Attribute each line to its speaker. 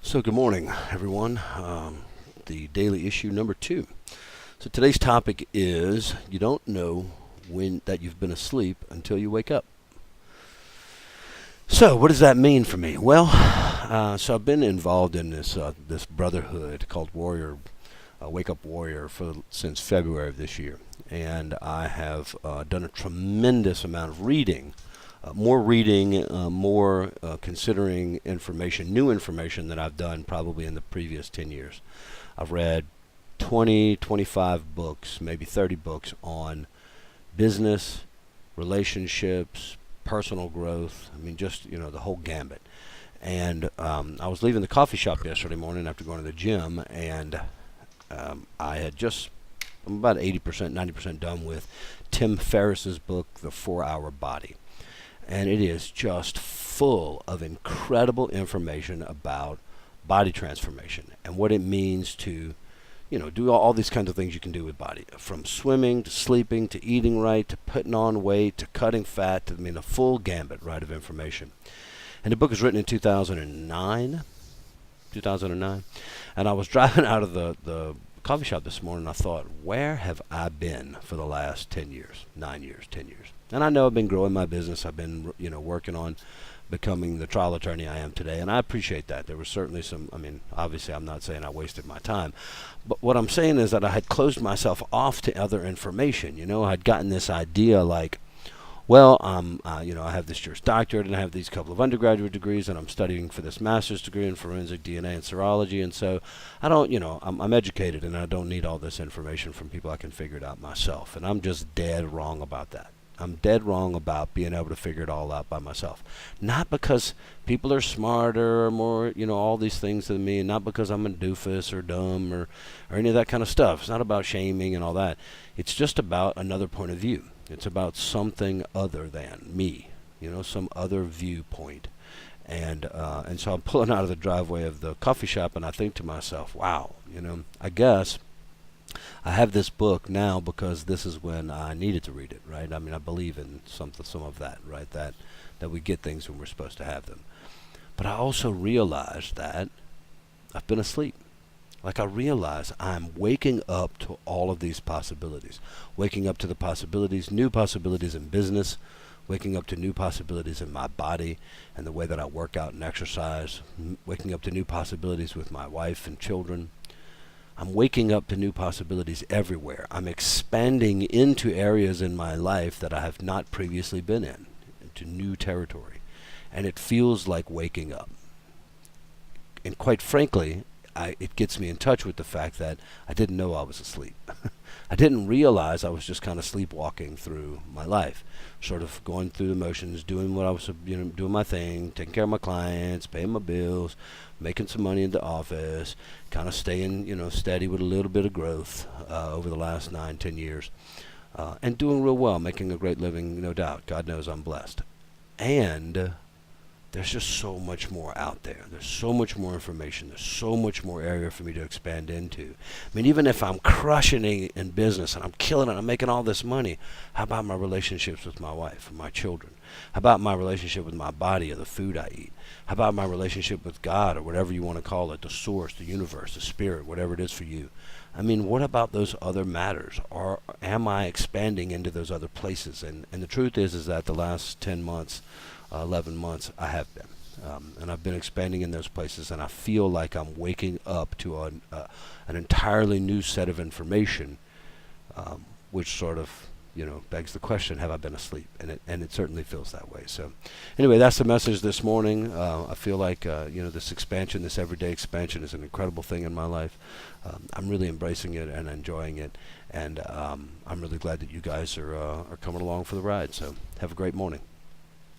Speaker 1: So good morning, everyone. The daily issue number 2. So today's topic is you don't know when that you've been asleep until you wake up. So what does that mean for me? Well, so I've been involved in this brotherhood called Warrior, Wake Up Warrior since February of this year, and I have done a tremendous amount of reading. More reading, more considering information, new information than I've done probably in the previous 10 years. I've read 20, 25 books, maybe 30 books on business, relationships, personal growth. I mean, just, the whole gambit. And I was leaving the coffee shop yesterday morning after going to the gym, and I'm about 80%, 90% done with Tim Ferriss's book, The 4-Hour Body. And it is just full of incredible information about body transformation and what it means to, do all these kinds of things you can do with body, from swimming to sleeping to eating right to putting on weight to cutting fat to, a full gambit, right, of information. And the book was written in 2009. And I was driving out of the coffee shop this morning, and I thought, where have I been for the last 10 years, 9 years, 10 years? And I know I've been growing my business. I've been, working on becoming the trial attorney I am today, and I appreciate that. There was certainly obviously I'm not saying I wasted my time, but what I'm saying is that I had closed myself off to other information. I had gotten this idea like, well, I have this Juris Doctorate, and I have these couple of undergraduate degrees, and I'm studying for this master's degree in forensic DNA and serology, and so I don't, I'm educated, and I don't need all this information from people. I can figure it out myself, and I'm just dead wrong about that. I'm dead wrong about being able to figure it all out by myself. Not because people are smarter or more, all these things than me, and not because I'm a doofus or dumb or any of that kind of stuff. It's not about shaming and all that. It's just about another point of view. It's about something other than me, some other viewpoint. And so I'm pulling out of the driveway of the coffee shop, and I think to myself, wow, I guess I have this book now because this is when I needed to read it, right? I believe in some of that, right? That we get things when we're supposed to have them. But I also realized that I've been asleep. Like, I realize I'm waking up to all of these possibilities. Waking up to the possibilities, new possibilities in business, waking up to new possibilities in my body and the way that I work out and exercise, waking up to new possibilities with my wife and children. I'm waking up to new possibilities everywhere. I'm expanding into areas in my life that I have not previously been in, into new territory. And it feels like waking up. And quite frankly, it gets me in touch with the fact that I didn't know I was asleep. I didn't realize I was just kind of sleepwalking through my life, sort of going through the motions, doing what I was, doing my thing, taking care of my clients, paying my bills, making some money in the office, kind of staying, steady with a little bit of growth over the last 9, 10 years, and doing real well, making a great living, no doubt. God knows I'm blessed. And there's just so much more out there. There's so much more information. There's so much more area for me to expand into. Even if I'm crushing it in business and I'm killing it, I'm making all this money, how about my relationships with my wife and my children? How about my relationship with my body or the food I eat? How about my relationship with God, or whatever you want to call it, the source, the universe, the spirit, whatever it is for you? What about those other matters? Or am I expanding into those other places? And the truth is that the last 10 months, 11 months, I have been. And I've been expanding in those places, and I feel like I'm waking up to an entirely new set of information, which sort of, begs the question, have I been asleep? And it certainly feels that way. So anyway, that's the message this morning. I feel like, this expansion, this everyday expansion is an incredible thing in my life. I'm really embracing it and enjoying it. And I'm really glad that you guys are coming along for the ride. So have a great morning.